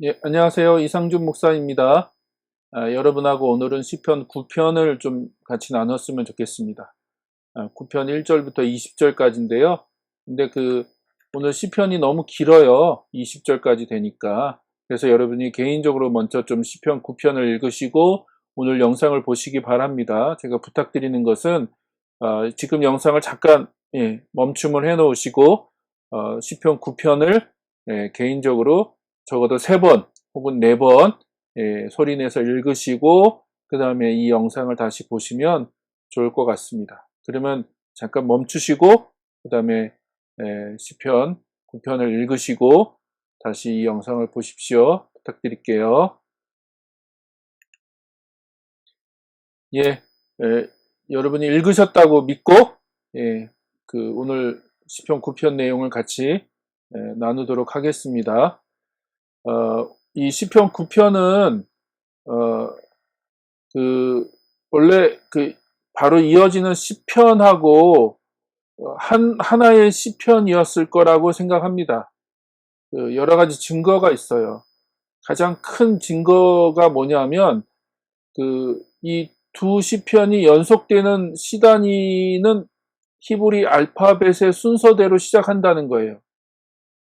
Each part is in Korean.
예, 안녕하세요. 이상준 목사입니다. 여러분하고 오늘은 시편 9편을 좀 같이 나눴으면 좋겠습니다. 9편 1절부터 20절까지인데요. 근데 오늘 시편이 너무 길어요. 20절까지 되니까. 그래서 여러분이 개인적으로 먼저 좀 시편 9편을 읽으시고 오늘 영상을 보시기 바랍니다. 제가 부탁드리는 것은 지금 영상을 잠깐 멈춤을 해 놓으시고 시편 9편을 개인적으로 적어도 3번 혹은 4번 소리내서 읽으시고 그 다음에 이 영상을 다시 보시면 좋을 것 같습니다. 그러면 잠깐 멈추시고 그 다음에 시편 9편을 읽으시고 다시 이 영상을 보십시오. 부탁드릴게요. 여러분이 읽으셨다고 믿고 오늘 시편 9편 내용을 같이 나누도록 하겠습니다. 이 시편 9편은 원래 바로 이어지는 시편하고 하나의 시편이었을 거라고 생각합니다. 여러 가지 증거가 있어요. 가장 큰 증거가 뭐냐면 이 두 시편이 연속되는 시단위는 히브리 알파벳의 순서대로 시작한다는 거예요.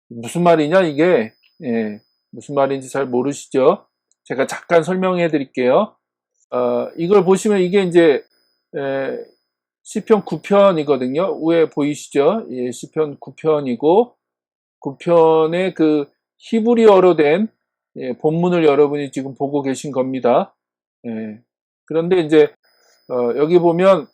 무슨 말이냐 이게? 무슨 말인지 잘 모르시죠? 제가 잠깐 설명해 드릴게요. 이걸 보시면 이게 이제 시편 9편이거든요. 위에 보이시죠? 예, 시편 9편이고 9편의 히브리어로 된 본문을 여러분이 지금 보고 계신 겁니다. 그런데 이제 여기 보면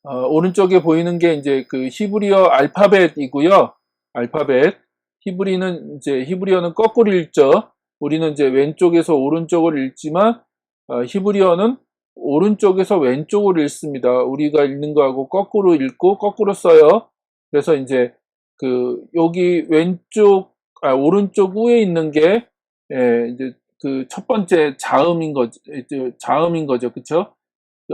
오른쪽에 보이는 게 이제 히브리어 알파벳이고요. 알파벳. 히브리어는 거꾸로 읽죠. 우리는 이제 왼쪽에서 오른쪽으로 읽지만 히브리어는 오른쪽에서 왼쪽으로 읽습니다. 우리가 읽는 거하고 거꾸로 읽고 거꾸로 써요. 그래서 이제 여기 오른쪽 위에 있는 게 이제 첫 번째 자음인 거죠. 그쵸?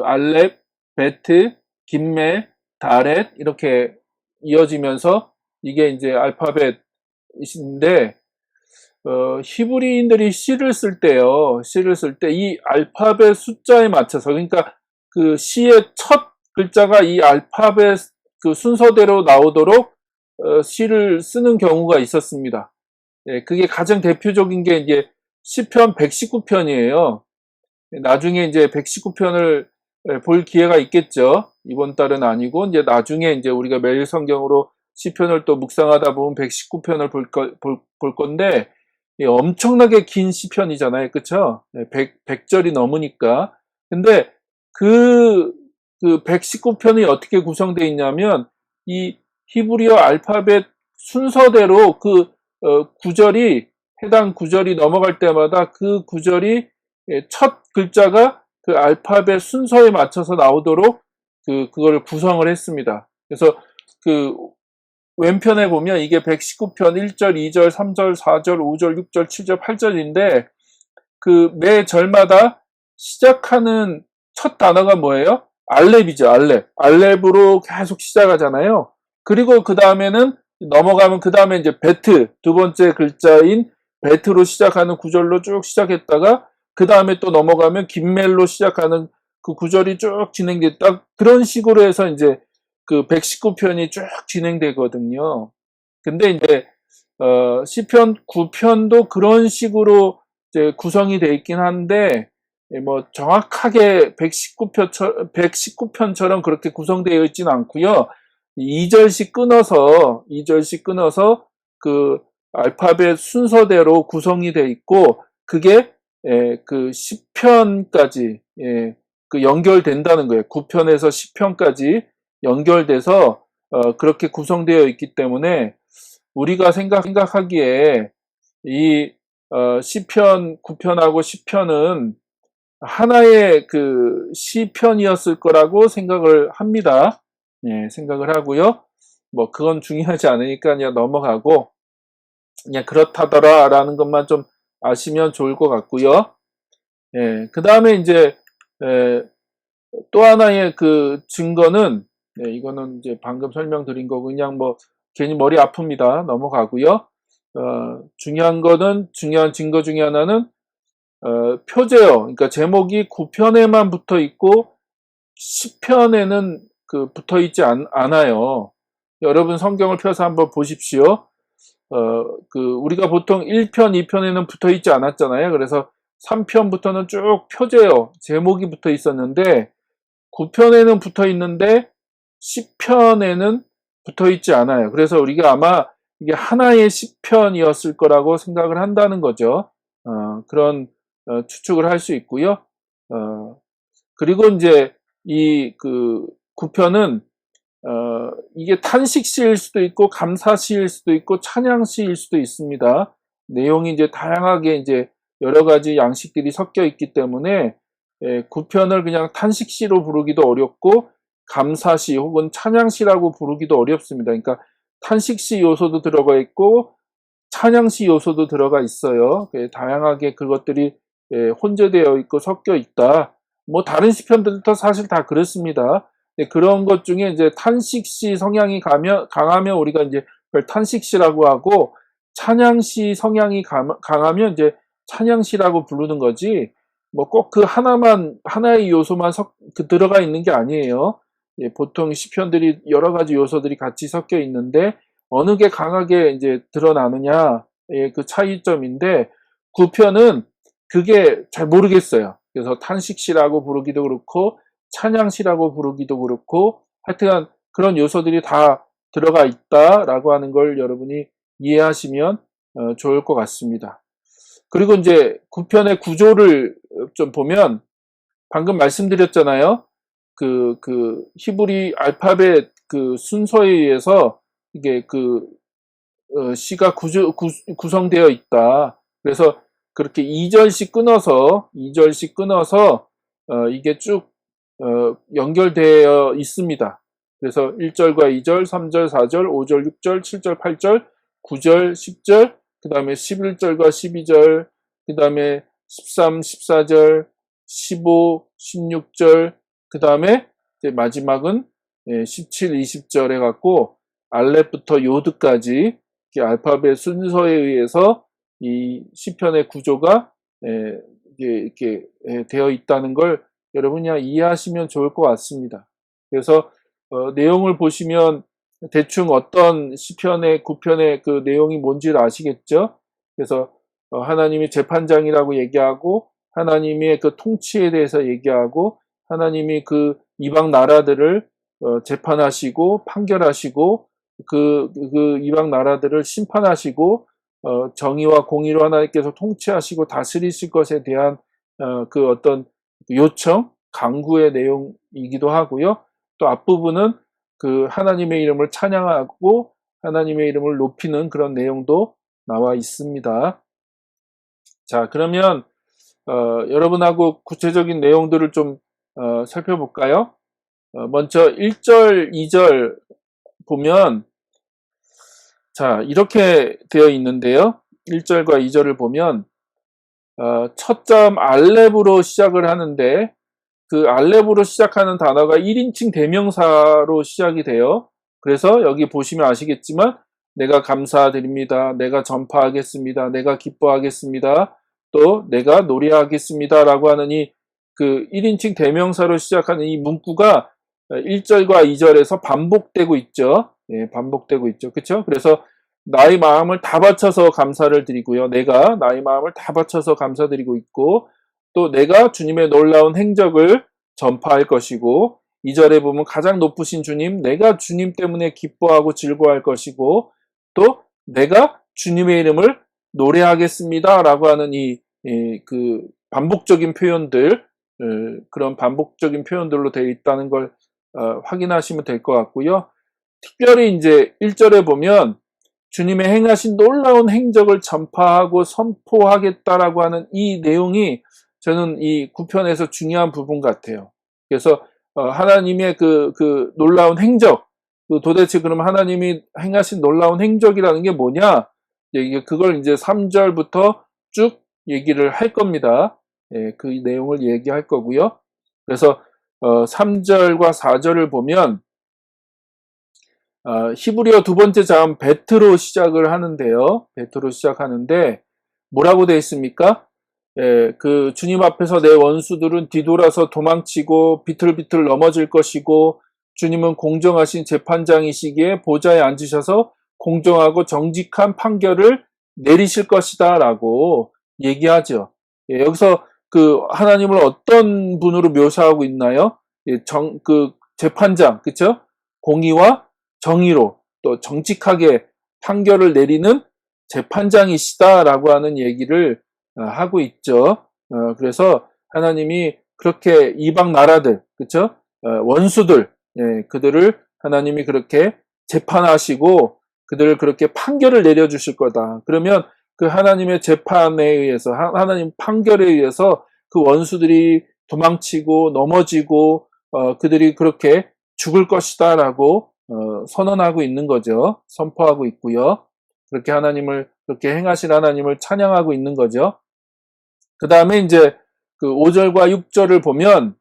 알렙, 베트, 김멜, 다렛 이렇게 이어지면서 이게 이제 알파벳인데 히브리인들이 시를 쓸 때요. 시를 쓸 때 이 알파벳 숫자에 맞춰서 그러니까 시의 첫 글자가 이 알파벳 순서대로 나오도록 시를 쓰는 경우가 있었습니다. 그게 가장 대표적인 게 이제 시편 119편이에요. 나중에 이제 119편을 볼 기회가 있겠죠. 이번 달은 아니고 이제 나중에 이제 우리가 매일 성경으로 시편을 또 묵상하다 보면 119편을 볼 건데 엄청나게 긴 시편이잖아요. 그쵸? 100절이 넘으니까. 근데 그 119편이 어떻게 구성되어 있냐면 이 히브리어 알파벳 순서대로 구절이 해당 구절이 넘어갈 때마다 그 구절이 첫 글자가 알파벳 순서에 맞춰서 나오도록 그걸 구성을 했습니다. 그래서 왼편에 보면 이게 119편 1절, 2절, 3절, 4절, 5절, 6절, 7절, 8절인데 매 절마다 시작하는 첫 단어가 뭐예요? 알렙이죠. 알렙으로 계속 시작하잖아요. 그리고 그 다음에는 넘어가면 그 다음에 이제 베트, 두 번째 글자인 베트로 시작하는 구절로 쭉 시작했다가 그 다음에 또 넘어가면 김멜로 시작하는 그 구절이 쭉 진행됐다. 그런 식으로 해서 이제 119편이 쭉 진행되거든요. 근데 이제 시편 9편도 그런 식으로 이제 구성이 되어 있긴 한데 뭐 정확하게 119편처럼 그렇게 구성되어 있지는 않고요. 2절씩 끊어서 알파벳 순서대로 구성이 되어 있고 그게 10편까지 연결된다는 거예요. 9편에서 10편까지 연결돼서 그렇게 구성되어 있기 때문에 우리가 생각하기에 이 시편 9편하고 10편은 하나의 시편이었을 거라고 생각을 합니다. 생각을 하고요. 뭐 그건 중요하지 않으니까 그냥 넘어가고 그냥 그렇다더라라는 것만 좀 아시면 좋을 것 같고요. 그 다음에 이제 또 하나의 증거는 이거는 이제 방금 설명드린 거고 그냥 뭐 괜히 머리 아픕니다. 넘어가고요. 중요한 거는, 중요한 증거 중에 하나는 표제요. 그러니까 제목이 9편에만 붙어 있고 10편에는 붙어 있지 않아요. 여러분 성경을 펴서 한번 보십시오. 우리가 보통 1편, 2편에는 붙어 있지 않았잖아요. 그래서 3편부터는 쭉 표제요. 제목이 붙어 있었는데 9편에는 붙어 있는데 10편에는 붙어 있지 않아요. 그래서 우리가 아마 이게 하나의 10편이었을 거라고 생각을 한다는 거죠. 그런 추측을 할 수 있고요. 그리고 이제 이 9편은 이게 탄식시일 수도 있고 감사시일 수도 있고 찬양시일 수도 있습니다. 내용이 이제 다양하게 이제 여러 가지 양식들이 섞여 있기 때문에 9편을 그냥 탄식시로 부르기도 어렵고 감사시 혹은 찬양시라고 부르기도 어렵습니다. 그러니까 탄식시 요소도 들어가 있고 찬양시 요소도 들어가 있어요. 다양하게 그것들이 혼재되어 있고 섞여 있다. 뭐 다른 시편들도 사실 다 그렇습니다. 그런 것 중에 이제 탄식시 성향이 강하면 우리가 이제 그걸 탄식시라고 하고 찬양시 성향이 강하면 이제 찬양시라고 부르는 거지. 뭐 꼭 그 하나의 요소만 들어가 있는 게 아니에요. 보통 시편들이 여러 가지 요소들이 같이 섞여 있는데 어느 게 강하게 이제 드러나느냐의 그 차이점인데 9편은 그게 잘 모르겠어요. 그래서 탄식시라고 부르기도 그렇고 찬양시라고 부르기도 그렇고 하여튼 그런 요소들이 다 들어가 있다라고 하는 걸 여러분이 이해하시면 좋을 것 같습니다. 그리고 이제 9편의 구조를 좀 보면 방금 말씀드렸잖아요. 히브리 알파벳 순서에 의해서 이게 시가 구성되어 있다. 그래서 그렇게 2절씩 끊어서 이게 쭉 연결되어 있습니다. 그래서 1절과 2절, 3절, 4절, 5절, 6절, 7절, 8절, 9절, 10절, 그 다음에 11절과 12절, 그 다음에 13, 14절, 15, 16절, 그 다음에 마지막은 17, 20절 해갖고 알렙부터 요드까지 알파벳 순서에 의해서 이 시편의 구조가 이렇게 되어 있다는 걸 여러분이 이해하시면 좋을 것 같습니다. 그래서 내용을 보시면 대충 어떤 시편의 9편의 그 내용이 뭔지를 아시겠죠? 그래서 하나님이 재판장이라고 얘기하고 하나님의 그 통치에 대해서 얘기하고 하나님이 그 이방 나라들을 재판하시고 판결하시고 그 이방 나라들을 심판하시고 정의와 공의로 하나님께서 통치하시고 다스리실 것에 대한 그 어떤 요청, 강구의 내용이기도 하고요. 또 앞부분은 그 하나님의 이름을 찬양하고 하나님의 이름을 높이는 그런 내용도 나와 있습니다. 자, 그러면 여러분하고 구체적인 내용들을 좀 살펴볼까요? 먼저 1절, 2절 보면 자, 이렇게 되어 있는데요. 1절과 2절을 보면 첫 점 알렙으로 시작을 하는데 그 알렙으로 시작하는 단어가 1인칭 대명사로 시작이 돼요. 그래서 여기 보시면 아시겠지만 내가 감사드립니다. 내가 전파하겠습니다. 내가 기뻐하겠습니다. 또 내가 노래하겠습니다. 라고 하는 이 1인칭 대명사로 시작하는 이 문구가 1절과 2절에서 반복되고 있죠. 반복되고 있죠. 그렇죠? 그래서 나의 마음을 다 바쳐서 감사를 드리고요. 내가 나의 마음을 다 바쳐서 감사드리고 있고 또 내가 주님의 놀라운 행적을 전파할 것이고 2절에 보면 가장 높으신 주님, 내가 주님 때문에 기뻐하고 즐거워할 것이고 또 내가 주님의 이름을 노래하겠습니다. 라고 하는 그 반복적인 표현들, 그런 반복적인 표현들로 되어 있다는 걸 확인하시면 될 것 같고요. 특별히 이제 1절에 보면 주님의 행하신 놀라운 행적을 전파하고 선포하겠다라고 하는 이 내용이 저는 이 9편에서 중요한 부분 같아요. 그래서 하나님의 그 놀라운 행적, 도대체 그럼 하나님이 행하신 놀라운 행적이라는 게 뭐냐? 그걸 이제 3절부터 쭉 얘기를 할 겁니다. 그 내용을 얘기할 거고요. 그래서 3절과 4절을 보면 히브리어 두 번째 자음 베트로 시작을 하는데요. 베트로 시작하는데 뭐라고 되어 있습니까? 그 주님 앞에서 내 원수들은 뒤돌아서 도망치고 비틀비틀 넘어질 것이고 주님은 공정하신 재판장이시기에 보좌에 앉으셔서 공정하고 정직한 판결을 내리실 것이다 라고 얘기하죠. 여기서 그 하나님을 어떤 분으로 묘사하고 있나요? 그 재판장, 그쵸? 공의와 정의로 또 정직하게 판결을 내리는 재판장이시다라고 하는 얘기를 하고 있죠. 그래서 하나님이 그렇게 이방 나라들, 그쵸? 원수들, 그들을 하나님이 그렇게 재판하시고 그들을 그렇게 판결을 내려주실 거다. 그러면 그 하나님의 재판에 의해서, 하나님 판결에 의해서 그 원수들이 도망치고 넘어지고 그들이 그렇게 죽을 것이다 라고 선언하고 있는 거죠. 선포하고 있고요. 그렇게 하나님을, 그렇게 행하신 하나님을 찬양하고 있는 거죠. 그 다음에 이제 그 5절과 6절을 보면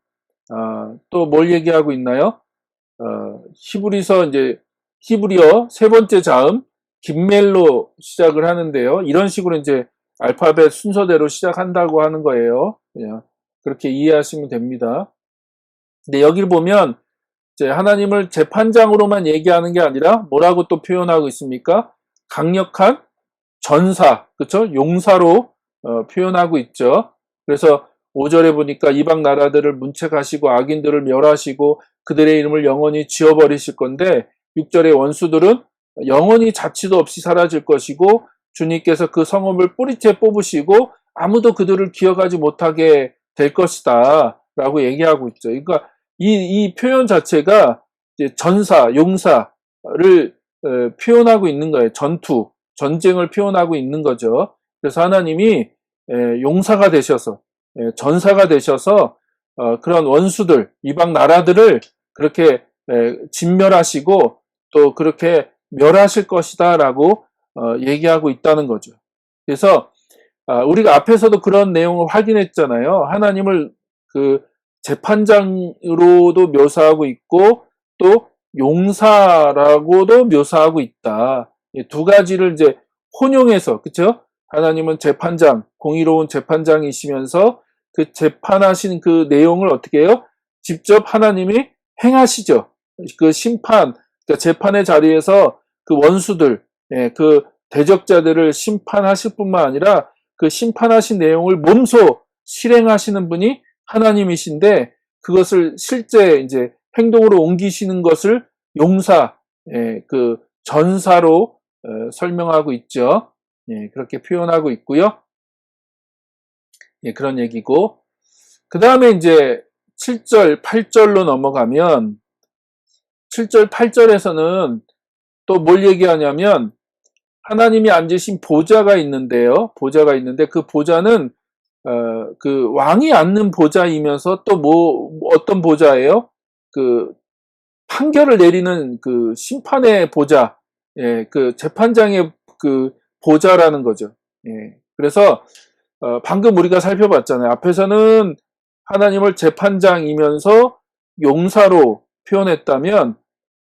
또 뭘 얘기하고 있나요? 히브리서 이제 히브리어 세 번째 자음 김멜로 시작을 하는데요. 이런 식으로 이제 알파벳 순서대로 시작한다고 하는 거예요. 그냥 그렇게 이해하시면 됩니다. 근데 여기를 보면 이제 하나님을 재판장으로만 얘기하는 게 아니라 뭐라고 또 표현하고 있습니까? 강력한 전사, 그쵸? 용사로 표현하고 있죠. 그래서 5절에 보니까 이방 나라들을 문책하시고 악인들을 멸하시고 그들의 이름을 영원히 지워버리실 건데 6절의 원수들은 영원히 자취도 없이 사라질 것이고 주님께서 그 성읍을 뿌리째 뽑으시고 아무도 그들을 기억하지 못하게 될 것이다 라고 얘기하고 있죠. 그러니까 이 표현 자체가 이제 전사, 용사를 표현하고 있는 거예요. 전투, 전쟁을 표현하고 있는 거죠. 그래서 하나님이 용사가 되셔서 전사가 되셔서 그런 원수들, 이방 나라들을 그렇게 진멸하시고 또 그렇게 멸하실 것이다라고 얘기하고 있다는 거죠. 그래서 우리가 앞에서도 그런 내용을 확인했잖아요. 하나님을 그 재판장으로도 묘사하고 있고 또 용사라고도 묘사하고 있다. 두 가지를 이제 혼용해서, 그쵸? 하나님은 재판장, 공의로운 재판장이시면서 그 재판하신 그 내용을 어떻게 해요? 직접 하나님이 행하시죠. 그 심판, 그러니까 재판의 자리에서 그 원수들, 그 대적자들을 심판하실 뿐만 아니라 그 심판하신 내용을 몸소 실행하시는 분이 하나님이신데 그것을 실제 이제 행동으로 옮기시는 것을 용사, 그 전사로 설명하고 있죠. 그렇게 표현하고 있고요. 그런 얘기고. 그 다음에 이제 7절, 8절로 넘어가면 7절, 8절에서는 또 뭘 얘기하냐면 하나님이 앉으신 보좌가 있는데요. 보좌가 있는데 그 보좌는 그 왕이 앉는 보좌이면서 또 어떤 보좌예요? 그 판결을 내리는 그 심판의 보좌, 그 재판장의 그 보좌라는 거죠. 그래서 방금 우리가 살펴봤잖아요. 앞에서는 하나님을 재판장이면서 용사로 표현했다면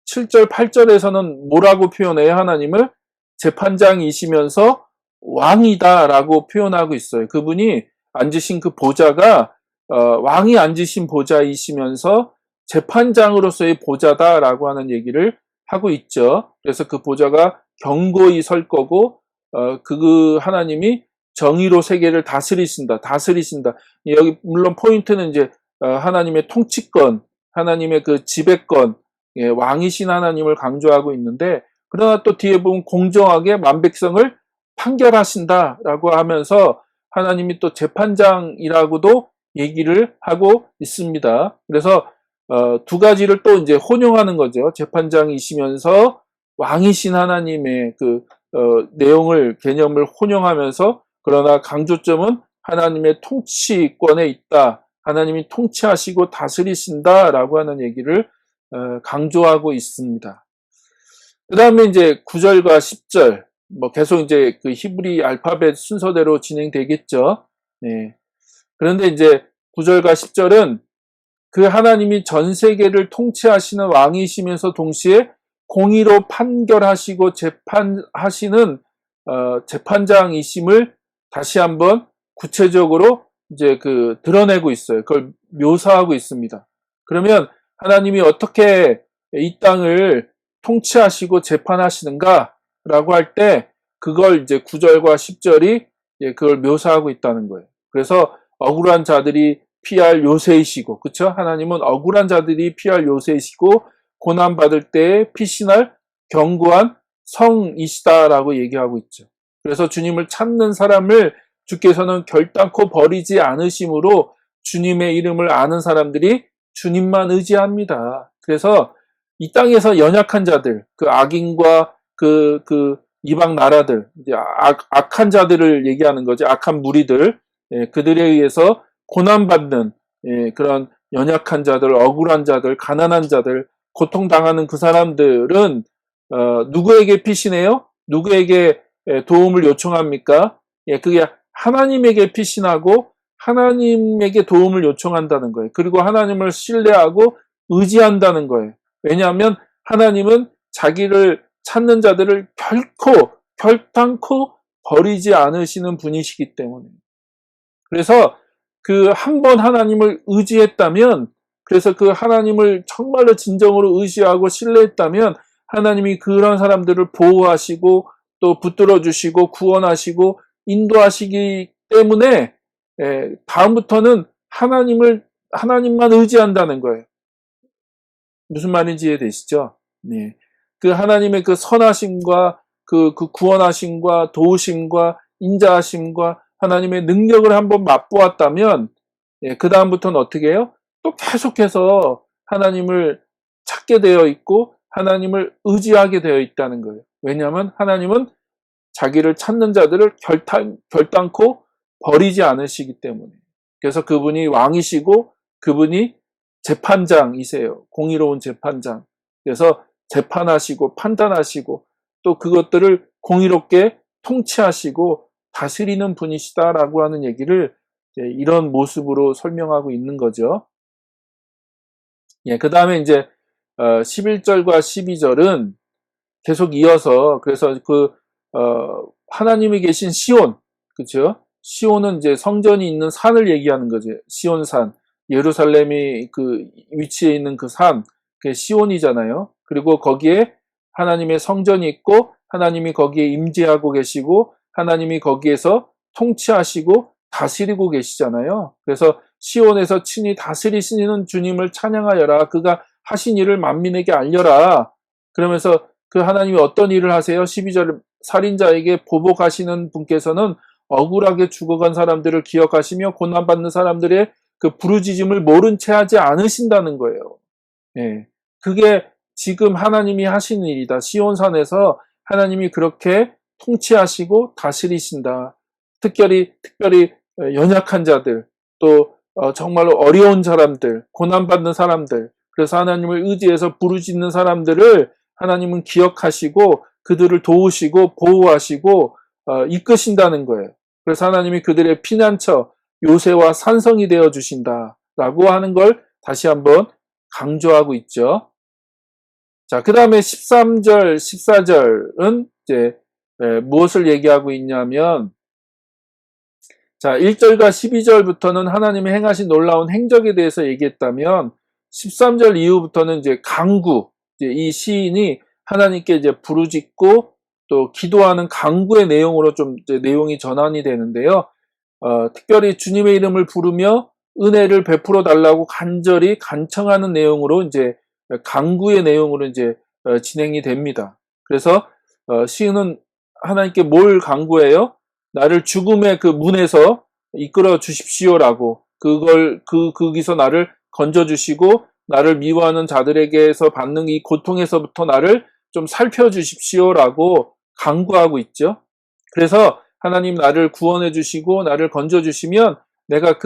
7절, 8절에서는 뭐라고 표현해요? 하나님을 재판장이시면서 왕이다라고 표현하고 있어요. 그분이 앉으신 그 보좌가 왕이 앉으신 보좌이시면서 재판장으로서의 보좌다라고 하는 얘기를 하고 있죠. 그래서 그 보좌가 견고히 설 거고 그 하나님이 정의로 세계를 다스리신다. 여기 물론 포인트는 이제 하나님의 통치권, 하나님의 그 지배권, 왕이신 하나님을 강조하고 있는데 그러나 또 뒤에 보면 공정하게 만백성을 판결하신다라고 하면서 하나님이 또 재판장이라고도 얘기를 하고 있습니다. 그래서 두 가지를 또 이제 혼용하는 거죠. 재판장이시면서 왕이신 하나님의 그 내용을 개념을 혼용하면서 그러나 강조점은 하나님의 통치권에 있다. 하나님이 통치하시고 다스리신다라고 하는 얘기를 강조하고 있습니다. 그 다음에 이제 9절과 10절, 뭐 계속 이제 그 히브리 알파벳 순서대로 진행되겠죠. 그런데 이제 9절과 10절은 그 하나님이 전 세계를 통치하시는 왕이시면서 동시에 공의로 판결하시고 재판하시는 재판장이심을 다시 한번 구체적으로 이제 드러내고 있어요. 그걸 묘사하고 있습니다. 그러면 하나님이 어떻게 이 땅을 통치하시고 재판하시는가라고 할 때 그걸 이제 9절과 10절이 그걸 묘사하고 있다는 거예요. 그래서 억울한 자들이 피할 요새이시고, 그렇죠? 하나님은 억울한 자들이 피할 요새이시고 고난받을 때에 피신할 견고한 성이시다라고 얘기하고 있죠. 그래서 주님을 찾는 사람을 주께서는 결단코 버리지 않으심으로 주님의 이름을 아는 사람들이 주님만 의지합니다. 그래서 이 땅에서 연약한 자들, 악인과 이방 나라들, 이제 악한 자들을 얘기하는 거죠. 악한 무리들, 그들에 의해서 고난받는 그런 연약한 자들, 억울한 자들, 가난한 자들, 고통당하는 그 사람들은 누구에게 피신해요? 누구에게 도움을 요청합니까? 그게 하나님에게 피신하고 하나님에게 도움을 요청한다는 거예요. 그리고 하나님을 신뢰하고 의지한다는 거예요. 왜냐하면 하나님은 자기를 찾는 자들을 결단코 버리지 않으시는 분이시기 때문에. 그래서 한 번 하나님을 의지했다면, 그래서 하나님을 정말로 진정으로 의지하고 신뢰했다면 하나님이 그런 사람들을 보호하시고 또 붙들어 주시고 구원하시고 인도하시기 때문에 다음부터는 하나님만 의지한다는 거예요. 무슨 말인지 이해되시죠? 네. 하나님의 선하심과 구원하심과 도우심과 인자하심과 하나님의 능력을 한번 맛보았다면 그 다음부터는 어떻게 해요? 또 계속해서 하나님을 찾게 되어 있고 하나님을 의지하게 되어 있다는 거예요. 왜냐하면 하나님은 자기를 찾는 자들을 결단코 버리지 않으시기 때문에. 그래서 그분이 왕이시고 그분이 재판장이세요. 공의로운 재판장. 그래서 재판하시고 판단하시고 또 그것들을 공의롭게 통치하시고 다스리는 분이시다라고 하는 얘기를 이런 모습으로 설명하고 있는 거죠. 그 다음에 이제 11절과 12절은 계속 이어서 그래서 하나님이 계신 시온, 그렇죠? 시온은 이제 성전이 있는 산을 얘기하는 거죠. 시온산, 예루살렘이 위치에 있는 그 산, 그게 시온이잖아요. 그리고 거기에 하나님의 성전이 있고 하나님이 거기에 임재하고 계시고 하나님이 거기에서 통치하시고 다스리고 계시잖아요. 그래서 시온에서 친히 다스리시는 주님을 찬양하여라. 그가 하신 일을 만민에게 알려라. 그러면서 하나님이 어떤 일을 하세요? 12절 살인자에게 보복하시는 분께서는 억울하게 죽어간 사람들을 기억하시며 고난받는 사람들의 부르짖음을 모른 채 하지 않으신다는 거예요. 그게 지금 하나님이 하시는 일이다. 시온산에서 하나님이 그렇게 통치하시고 다스리신다. 특별히 연약한 자들, 또 정말로 어려운 사람들, 고난받는 사람들, 그래서 하나님을 의지해서 부르짖는 사람들을 하나님은 기억하시고 그들을 도우시고 보호하시고 이끄신다는 거예요. 그래서 하나님이 그들의 피난처, 요새와 산성이 되어 주신다라고 하는 걸 다시 한번 강조하고 있죠. 자, 그 다음에 13절, 14절은 이제 무엇을 얘기하고 있냐면, 자, 1절과 12절부터는 하나님이 행하신 놀라운 행적에 대해서 얘기했다면 13절 이후부터는 이제 강구, 이제 이 시인이 하나님께 이제 부르짖고 또 기도하는 강구의 내용으로 좀 이제 내용이 전환이 되는데요. 특별히 주님의 이름을 부르며 은혜를 베풀어 달라고 간절히 간청하는 내용으로 이제 강구의 내용으로 이제 진행이 됩니다. 그래서 시인은 하나님께 뭘 간구해요? 나를 죽음의 문에서 이끌어 주십시오라고, 거기서 나를 건져 주시고 나를 미워하는 자들에게서 받는 이 고통에서부터 나를 좀 살펴 주십시오라고 간구하고 있죠. 그래서 하나님 나를 구원해 주시고 나를 건져 주시면 내가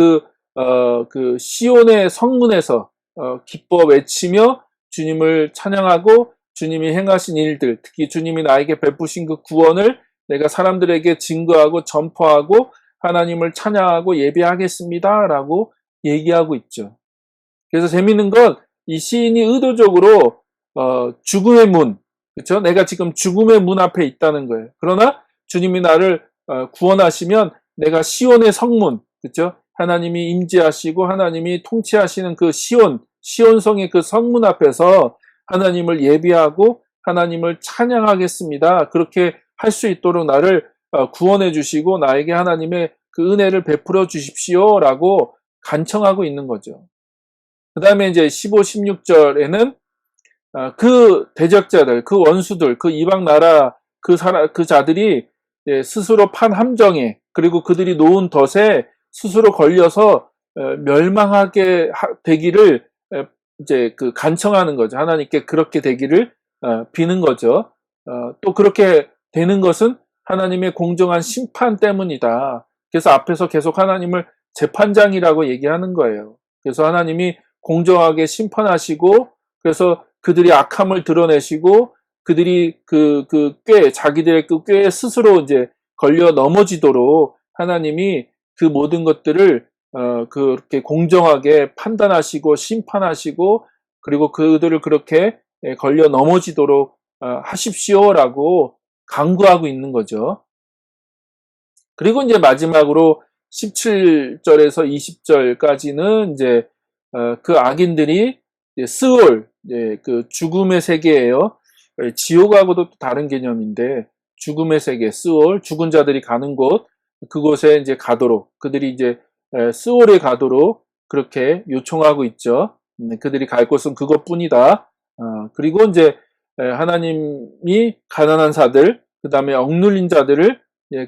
시온의 성문에서 기뻐 외치며 주님을 찬양하고 주님이 행하신 일들, 특히 주님이 나에게 베푸신 그 구원을 내가 사람들에게 증거하고 전파하고 하나님을 찬양하고 예배하겠습니다 라고 얘기하고 있죠. 그래서 재밌는 건 이 시인이 의도적으로 죽음의 문, 그렇죠? 내가 지금 죽음의 문 앞에 있다는 거예요. 그러나 주님이 나를 구원하시면 내가 시온의 성문, 그렇죠? 하나님이 임재하시고 하나님이 통치하시는 그 시온성의 그 성문 앞에서 하나님을 예비하고 하나님을 찬양하겠습니다. 그렇게 할 수 있도록 나를 구원해 주시고 나에게 하나님의 그 은혜를 베풀어 주십시오라고 간청하고 있는 거죠. 그 다음에 이제 15, 16절에는 그 대적자들, 그 원수들, 그 이방 나라 그 자들이 스스로 판 함정에 그리고 그들이 놓은 덫에 스스로 걸려서 멸망하게 되기를 이제 그 간청하는 거죠. 하나님께 그렇게 되기를 비는 거죠. 또 그렇게 되는 것은 하나님의 공정한 심판 때문이다. 그래서 앞에서 계속 하나님을 재판장이라고 얘기하는 거예요. 그래서 하나님이 공정하게 심판하시고 그래서 그들이 악함을 드러내시고 그들이 자기들의 그 꾀에 스스로 이제 걸려 넘어지도록 하나님이 그 모든 것들을 그렇게 공정하게 판단하시고 심판하시고 그리고 그들을 그렇게 걸려 넘어지도록 하십시오라고 강구하고 있는 거죠. 그리고 이제 마지막으로 17절에서 20절까지는 이제 그 악인들이 스올, 그 죽음의 세계예요. 지옥하고도 또 다른 개념인데 죽음의 세계, 스올, 죽은 자들이 가는 곳, 그곳에 이제 가도록 그들이 이제 스올에 가도록 그렇게 요청하고 있죠. 그들이 갈 곳은 그것뿐이다. 그리고 이제 하나님이 가난한 자들, 그 다음에 억눌린 자들을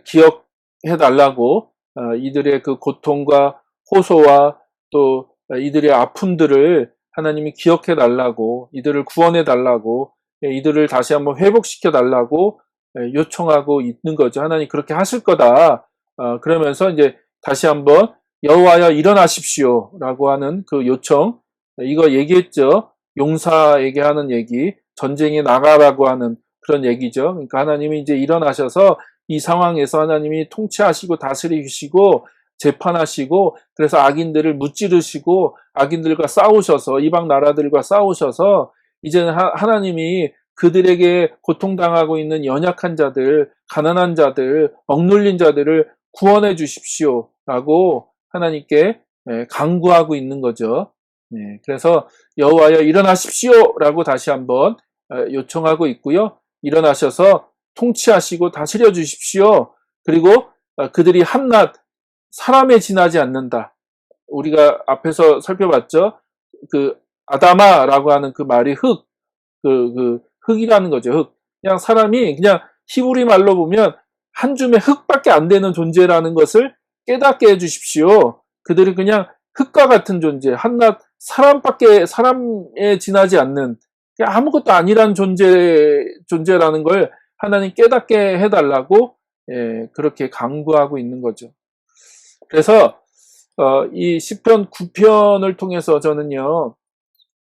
기억해 달라고 이들의 그 고통과 호소와 또 이들의 아픔들을 하나님이 기억해 달라고 이들을 구원해 달라고 이들을 다시 한번 회복시켜 달라고 요청하고 있는 거죠. 하나님 그렇게 하실 거다. 그러면서 이제 다시 한번 여호와여 일어나십시오라고 하는 그 요청 이거 얘기했죠. 용사에게 하는 얘기, 전쟁에 나가라고 하는 그런 얘기죠. 그러니까 하나님이 이제 일어나셔서 이 상황에서 하나님이 통치하시고 다스리시고 재판하시고 그래서 악인들을 무찌르시고 악인들과 싸우셔서 이방 나라들과 싸우셔서 이제는 하나님이 그들에게 고통당하고 있는 연약한 자들, 가난한 자들, 억눌린 자들을 구원해 주십시오라고 하나님께 간구하고 있는 거죠. 그래서 여호와여 일어나십시오라고 다시 한번 요청하고 있고요. 일어나셔서 통치하시고 다스려 주십시오. 그리고 그들이 한낱 사람에 지나지 않는다. 우리가 앞에서 살펴봤죠. 그 아다마라고 하는 그 말이 흙이라는 거죠. 흙. 그냥 사람이 그냥 히브리 말로 보면 한 줌의 흙밖에 안 되는 존재라는 것을 깨닫게 해주십시오. 그들이 그냥 흙과 같은 존재, 한낱 사람에 지나지 않는 아무것도 아니란 존재라는 걸 하나님 깨닫게 해달라고 그렇게 강구하고 있는 거죠. 그래서 이 시편 9편을 통해서 저는요,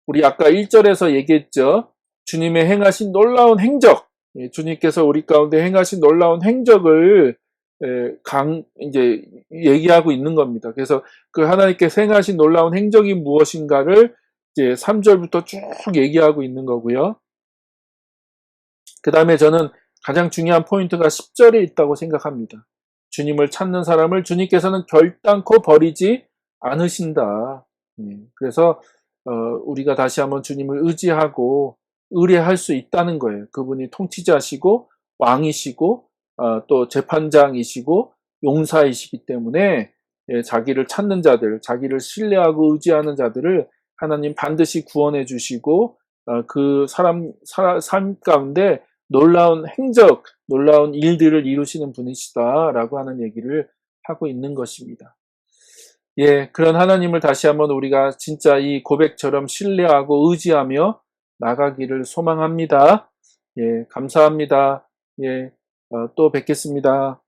우리 아까 1절에서 얘기했죠. 주님의 행하신 놀라운 행적, 주님께서 우리 가운데 행하신 놀라운 행적을 이제 얘기하고 있는 겁니다. 그래서 그 하나님께서 행하신 놀라운 행적이 무엇인가를 이제 3절부터 쭉 얘기하고 있는 거고요. 그 다음에 저는 가장 중요한 포인트가 10절에 있다고 생각합니다. 주님을 찾는 사람을 주님께서는 결단코 버리지 않으신다. 그래서 우리가 다시 한번 주님을 의지하고 의뢰할 수 있다는 거예요. 그분이 통치자시고 왕이시고 또 재판장이시고 용사이시기 때문에 자기를 찾는 자들, 자기를 신뢰하고 의지하는 자들을 하나님 반드시 구원해 주시고 그 삶 가운데 놀라운 행적, 놀라운 일들을 이루시는 분이시다라고 하는 얘기를 하고 있는 것입니다. 그런 하나님을 다시 한번 우리가 진짜 이 고백처럼 신뢰하고 의지하며 나가기를 소망합니다. 감사합니다. 또 뵙겠습니다.